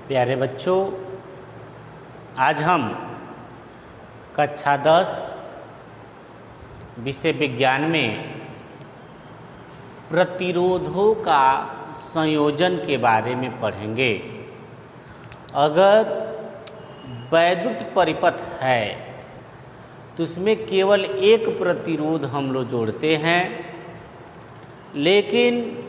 प्यारे बच्चों, आज हम कक्षा 10 विषय विज्ञान में प्रतिरोधों का संयोजन के बारे में पढ़ेंगे। अगर वैद्युत परिपथ है तो उसमें केवल एक प्रतिरोध हम लोग जोड़ते हैं, लेकिन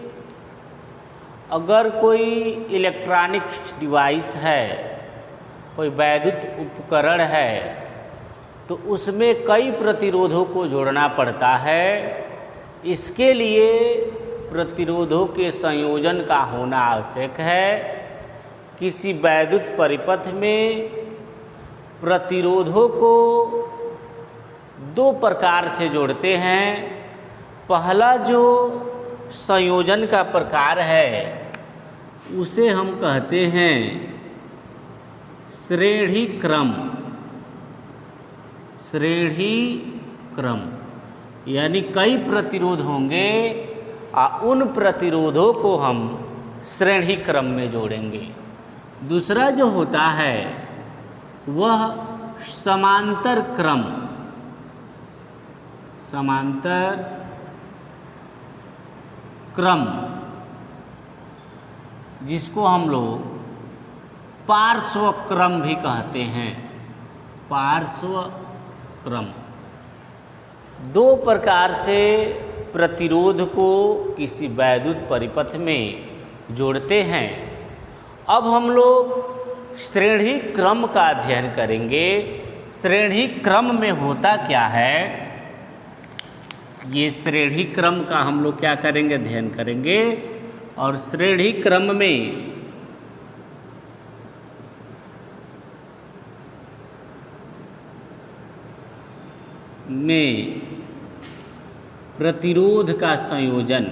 अगर कोई इलेक्ट्रॉनिक डिवाइस है, कोई वैद्युत उपकरण है, तो उसमें कई प्रतिरोधों को जोड़ना पड़ता है। इसके लिए प्रतिरोधों के संयोजन का होना आवश्यक है। किसी वैद्युत परिपथ में प्रतिरोधों को दो प्रकार से जोड़ते हैं। पहला जो संयोजन का प्रकार है उसे हम कहते हैं श्रेणी क्रम। श्रेणी क्रम यानी कई प्रतिरोध होंगे और उन प्रतिरोधों को हम श्रेणी क्रम में जोड़ेंगे। दूसरा जो होता है वह समांतर क्रम। समांतर क्रम जिसको हम लोग पार्श्व क्रम भी कहते हैं। पार्श्व क्रम दो प्रकार से प्रतिरोध को किसी वैद्युत परिपथ में जोड़ते हैं। अब हम लोग श्रेणी क्रम का अध्ययन करेंगे। श्रेणी क्रम में होता क्या है, ये श्रेणी क्रम का हम लोग क्या करेंगे, अध्ययन करेंगे। और श्रेणी क्रम में प्रतिरोध का संयोजन,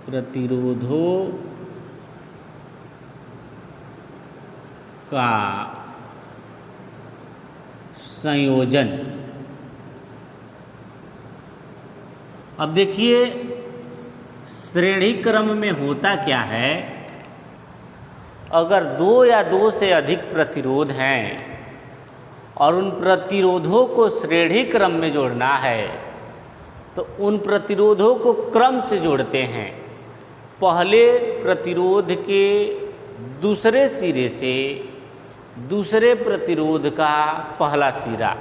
प्रतिरोधों का संयोजन। अब देखिए श्रेणी क्रम में होता क्या है, अगर दो या दो से अधिक प्रतिरोध हैं और उन प्रतिरोधों को श्रेणी क्रम में जोड़ना है तो उन प्रतिरोधों को क्रम से जोड़ते हैं। पहले प्रतिरोध के दूसरे सिरे से दूसरे प्रतिरोध का पहला सिरा,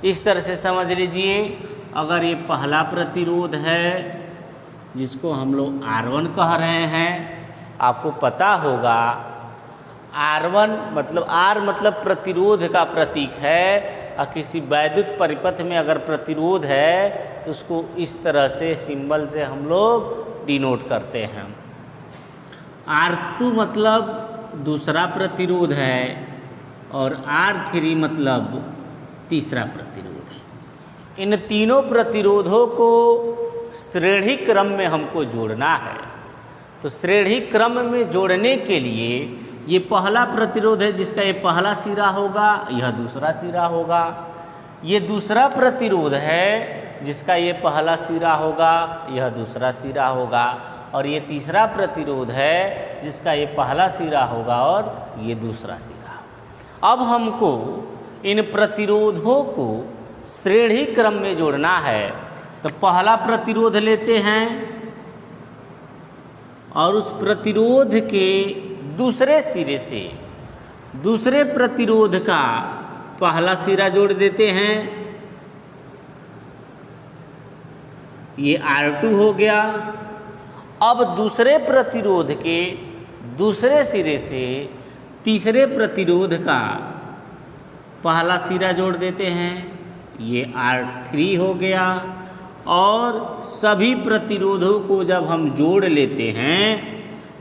इस तरह से समझ लीजिए। अगर ये पहला प्रतिरोध है जिसको हम लोग R1 कह रहे हैं, आपको पता होगा R1 मतलब R मतलब प्रतिरोध का प्रतीक है। और किसी वैद्युत परिपथ में अगर प्रतिरोध है तो उसको इस तरह से सिंबल से हम लोग डिनोट करते हैं। R2 मतलब दूसरा प्रतिरोध है और R3 मतलब तीसरा प्रतिरोध है। इन तीनों प्रतिरोधों को श्रेणी क्रम में हमको जोड़ना है। तो श्रेणी क्रम में जोड़ने के लिए ये पहला प्रतिरोध है जिसका ये पहला सिरा होगा, यह दूसरा सिरा होगा। ये दूसरा प्रतिरोध है जिसका ये पहला सिरा होगा, यह दूसरा सिरा होगा। और ये तीसरा प्रतिरोध है जिसका ये पहला सिरा होगा और ये दूसरा सिरा। अब हमको इन प्रतिरोधों को श्रेणी क्रम में जोड़ना है। तो पहला प्रतिरोध लेते हैं और उस प्रतिरोध के दूसरे सिरे से दूसरे प्रतिरोध का पहला सिरा जोड़ देते हैं। ये R2 हो गया। अब दूसरे प्रतिरोध के दूसरे सिरे से तीसरे प्रतिरोध का पहला सिरा जोड़ देते हैं। ये R3 हो गया। और सभी प्रतिरोधों को जब हम जोड़ लेते हैं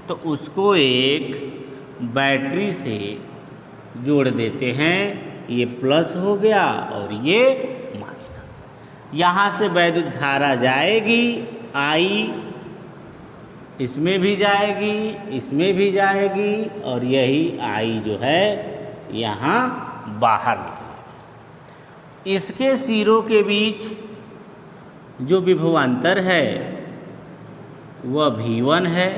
तो उसको एक बैटरी से जोड़ देते हैं। ये प्लस हो गया और ये माइनस। यहाँ से वैद्युत धारा जाएगी I, इसमें भी जाएगी, इसमें भी जाएगी और यही I जो है यहाँ बाहर निकलेगी। इसके सिरों के बीच जो विभवांतर है वह V1 है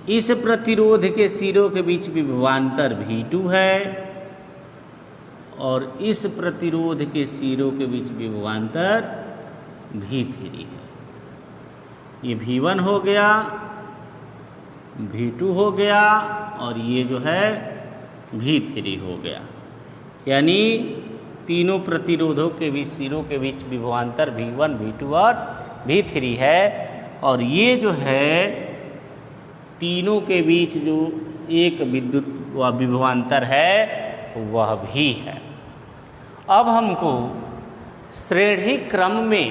इस प्रतिरोध के सिरों के बीच विभवांतर V2 है और इस प्रतिरोध के सिरों के बीच विभवांतर V3 है। ये V1 हो गया, V2 हो गया और ये जो है V3 हो गया। यानी तीनों प्रतिरोधों के बीच सिरों के बीच विभवांतर V1, V2 और V3 है और ये जो है तीनों के बीच जो एक विद्युत व विभवांतर है वह भी है। अब हमको श्रेणी क्रम में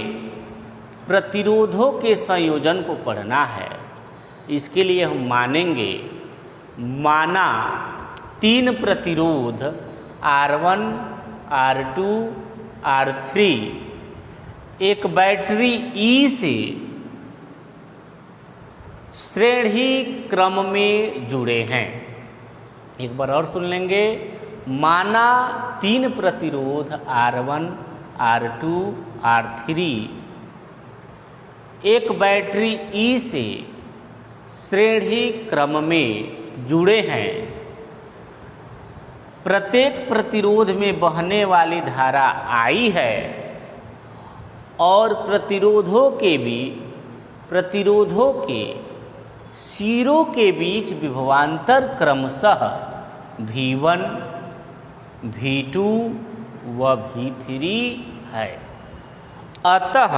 प्रतिरोधों के संयोजन को पढ़ना है। इसके लिए हम मानेंगे, माना तीन प्रतिरोध R1, R2, R3 एक बैटरी E से श्रेणी क्रम में जुड़े हैं। एक बार और सुन लेंगे, माना तीन प्रतिरोध R1, R2, R3 एक बैटरी E से श्रेणी क्रम में जुड़े हैं। प्रत्येक प्रतिरोध में बहने वाली धारा I है और प्रतिरोधों के सिरों के बीच विभवांतर क्रमशः V1, V2 व V3 है। अतः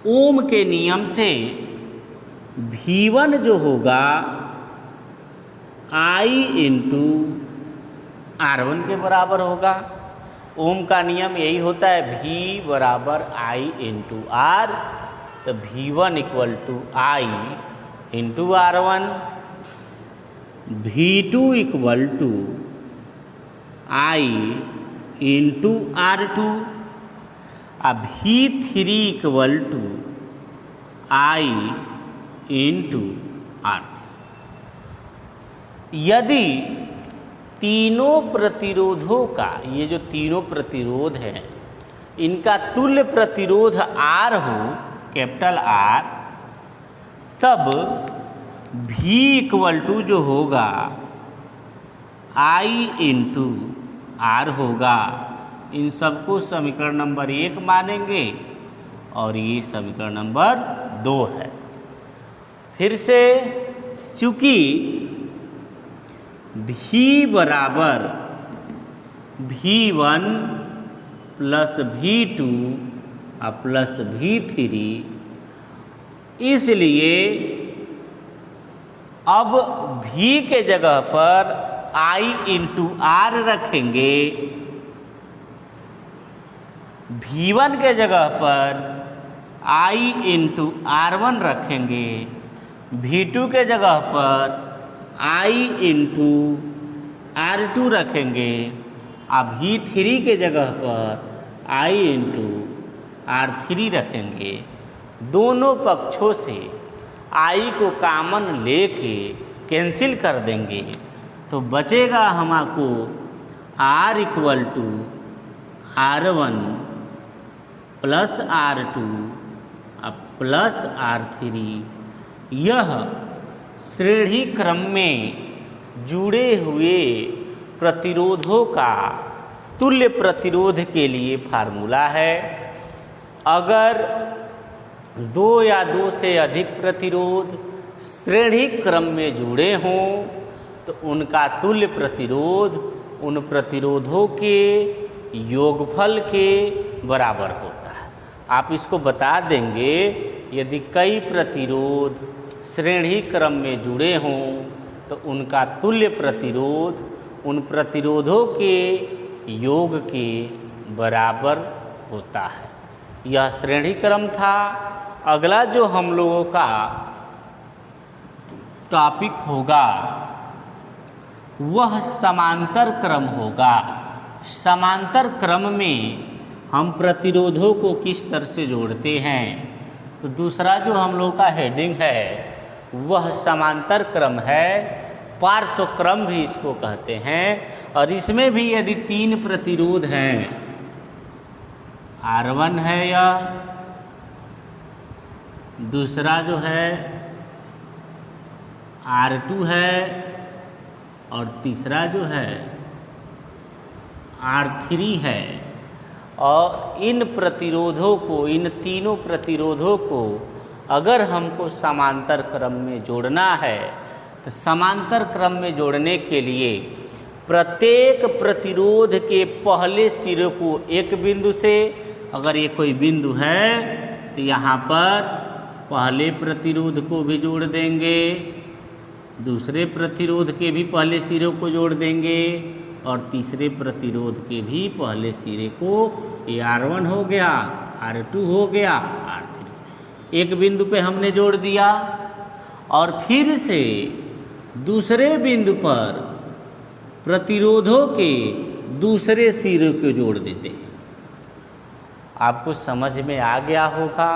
ओम के नियम से V1 जो होगा I इंटू R1 के बराबर होगा। ओम का नियम यही होता है, V बराबर I इंटू R, तो V1 equal to I into R1, V2 equal to I into R2, अब V3 equal to I into R3। यदि तीनों प्रतिरोधों का, ये जो तीनों प्रतिरोध हैं, इनका तुल्य प्रतिरोध R हो, कैपिटल R, तब V इक्वल टू जो होगा I इंटू R होगा। इन सबको समीकरण नंबर 1 मानेंगे और ये समीकरण नंबर 2 है। फिर से, चूंकि V बराबर V1 plus V2 plus V3, इसलिए अब V के जगह पर I इंटू R रखेंगे, V1 के जगह पर I इंटू R1 रखेंगे, V2 के जगह पर I इंटू R2 रखेंगे, अब V3 के जगह पर I इंटू R3 रखेंगे। दोनों पक्षों से I को कॉमन लेके कैंसिल कर देंगे, तो बचेगा हमको R equal to R1 plus R2 plus R3। यह श्रेणी क्रम में जुड़े हुए प्रतिरोधों का तुल्य प्रतिरोध के लिए फार्मूला है। अगर दो या दो से अधिक प्रतिरोध श्रेणी क्रम में जुड़े हों तो उनका तुल्य प्रतिरोध उन प्रतिरोधों के योगफल के बराबर होता है। आप इसको बता देंगे, यदि कई प्रतिरोध श्रेणी क्रम में जुड़े हों तो उनका तुल्य प्रतिरोध उन प्रतिरोधों के योग के बराबर होता है। यह श्रेणी क्रम था। अगला जो हम लोगों का टॉपिक होगा वह समांतर क्रम होगा। समांतर क्रम में हम प्रतिरोधों को किस तरह से जोड़ते हैं, तो दूसरा जो हम लोग का हेडिंग है वह समांतर क्रम है। पार्श्व क्रम भी इसको कहते हैं। और इसमें भी यदि तीन प्रतिरोध हैं, R1 है यह, दूसरा जो है R2 है और तीसरा जो है R3 है। और इन प्रतिरोधों को, इन तीनों प्रतिरोधों को अगर हमको समांतर क्रम में जोड़ना है तो समांतर क्रम में जोड़ने के लिए प्रत्येक प्रतिरोध के पहले सिरे को एक बिंदु से, अगर ये कोई बिंदु है तो यहाँ पर पहले प्रतिरोध को भी जोड़ देंगे, दूसरे प्रतिरोध के भी पहले सिरे को जोड़ देंगे और तीसरे प्रतिरोध के भी पहले सिरे को, ये R1 हो गया, R2 हो गया, R3 एक बिंदु पे हमने जोड़ दिया। और फिर से दूसरे बिंदु पर प्रतिरोधों के दूसरे सिरे को जोड़ देते हैं। आपको समझ में आ गया होगा।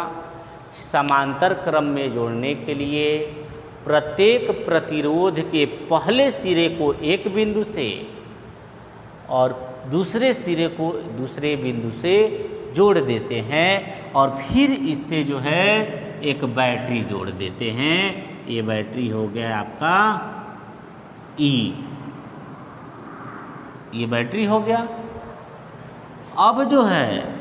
समांतर क्रम में जोड़ने के लिए प्रत्येक प्रतिरोध के पहले सिरे को एक बिंदु से और दूसरे सिरे को दूसरे बिंदु से जोड़ देते हैं और फिर इससे जो है एक बैटरी जोड़ देते हैं। ये बैटरी हो गया आपका E, ये बैटरी हो गया। अब जो है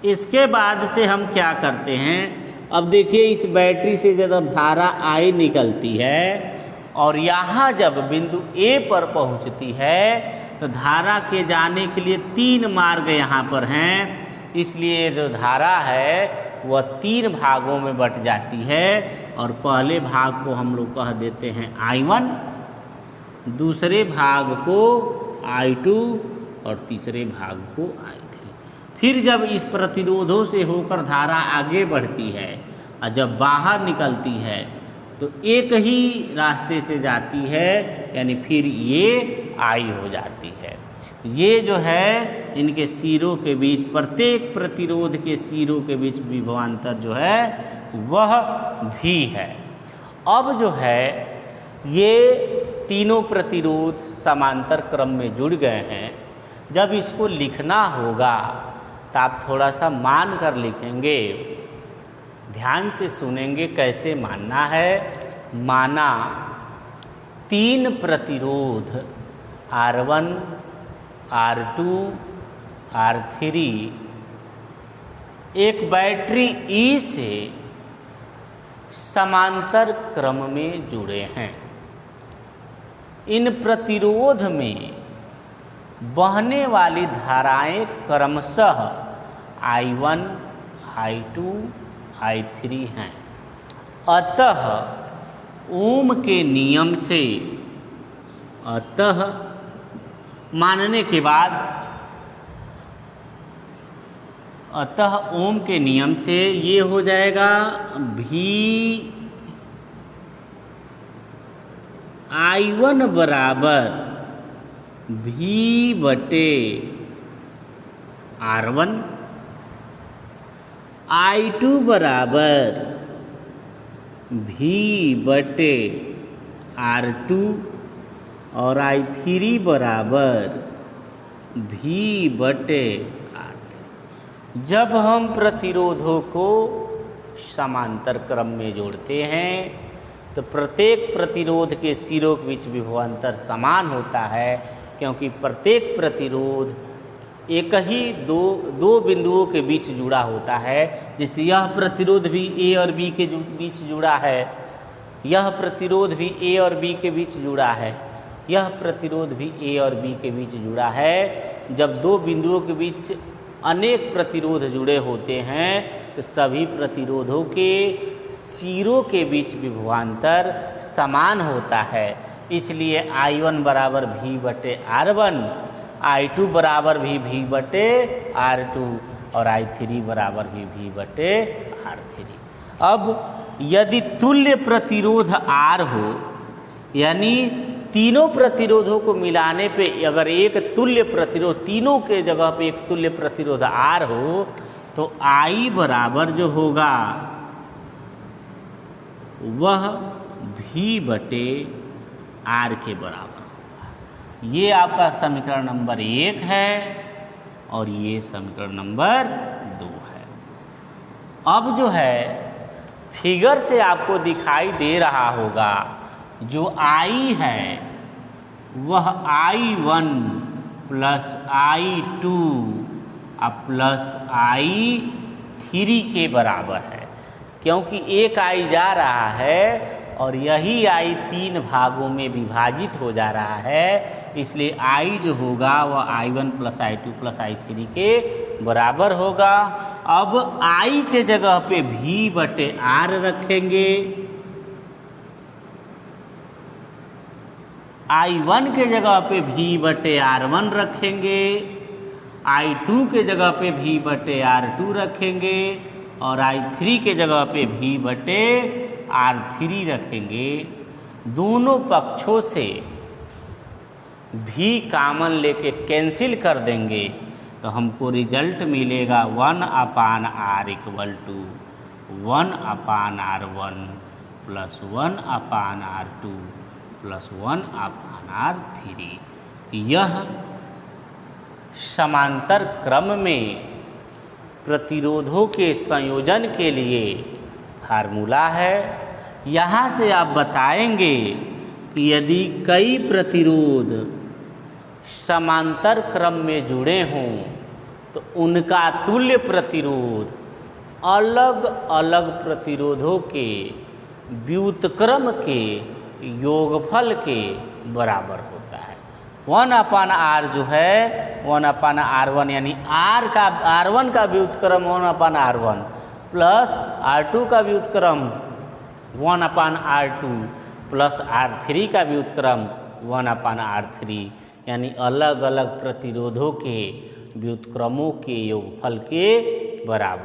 इसके बाद से हम क्या करते हैं, अब देखिए इस बैटरी से जब धारा I निकलती है और यहाँ जब बिंदु A पर पहुँचती है तो धारा के जाने के लिए 3 मार्ग यहाँ पर हैं, इसलिए जो धारा है वह 3 भागों में बट जाती है। और पहले भाग को हम लोग कह देते हैं I1, दूसरे भाग को I2 और तीसरे भाग को I3। फिर जब इस प्रतिरोधों से होकर धारा आगे बढ़ती है और जब बाहर निकलती है तो एक ही रास्ते से जाती है, यानी फिर ये I हो जाती है। ये जो है इनके सिरों के बीच, प्रत्येक प्रतिरोध के सिरों के बीच विभवांतर जो है वह V है। अब जो है ये तीनों प्रतिरोध समांतर क्रम में जुड़ गए हैं। जब इसको लिखना होगा तो आप थोड़ा सा मान कर लिखेंगे, ध्यान से सुनेंगे कैसे मानना है। माना 3 प्रतिरोध R1, R2, R3 एक बैटरी E से समांतर क्रम में जुड़े हैं। इन प्रतिरोध में बहने वाली धाराएं क्रमशः I1, I2, I3 हैं। अतः ओम के नियम से, अतः मानने के बाद, अतः ओम के नियम से ये हो जाएगा V I1 बराबर V बटे R1, I2 बराबर V बटे R2 और I3 बराबर V बटे R3। जब हम प्रतिरोधों को समांतर क्रम में जोड़ते हैं तो प्रत्येक प्रतिरोध के सिरों के बीच विभवांतर समान होता है, क्योंकि प्रत्येक प्रतिरोध एक ही दो बिंदुओं के बीच जुड़ा होता है। जैसे यह प्रतिरोध भी A और B के बीच जुड़ा है, यह प्रतिरोध भी A और B के बीच जुड़ा है, यह प्रतिरोध भी A और B के बीच जुड़ा है। जब 2 बिंदुओं के बीच अनेक प्रतिरोध जुड़े होते हैं तो सभी प्रतिरोधों के सिरों के बीच विभवांतर समान होता है। इसलिए I1 बराबर V बटे R1, I2 बराबर भी V बटे R2 और I3 बराबर भी V बटे R3। अब यदि तुल्य प्रतिरोध R हो, यानी तीनों प्रतिरोधों को मिलाने पे अगर एक तुल्य प्रतिरोध, तीनों के जगह पे एक तुल्य प्रतिरोध R हो, तो I बराबर जो होगा वह V बटे R के बराबर होगा। ये आपका समीकरण नंबर 1 है और ये समीकरण नंबर 2 है। अब जो है फिगर से आपको दिखाई दे रहा होगा जो I है वह I1 plus I2 plus I3 के बराबर है, क्योंकि एक I जा रहा है और यही I 3 भागों में विभाजित हो जा रहा है, इसलिए I जो होगा वह I1 plus I2 plus I3 के बराबर होगा। अब I के जगह पे V/R रखेंगे, I1 के जगह पे V/R1 रखेंगे, I2 के जगह पे V/R2 रखेंगे और I3 के जगह पे V/R3 रखेंगे। दोनों पक्षों से V कॉमन लेके कैंसिल कर देंगे तो हमको रिजल्ट मिलेगा 1/R equal to 1/R1 plus 1/R2 plus 1/R3। यह समांतर क्रम में प्रतिरोधों के संयोजन के लिए फार्मूला है। यहाँ से आप बताएंगे कि यदि कई प्रतिरोध समांतर क्रम में जुड़े हों तो उनका तुल्य प्रतिरोध अलग अलग प्रतिरोधों के व्युत्क्रम के योगफल के बराबर होता है। 1/R जो है 1/R1 यानी R1 का व्युत्क्रम 1/R1 प्लस R2 का व्युत्क्रम 1/R2 प्लस R3 का व्युत्क्रम 1/R3 यानी अलग अलग प्रतिरोधों के व्युत्क्रमों के योगफल के बराबर।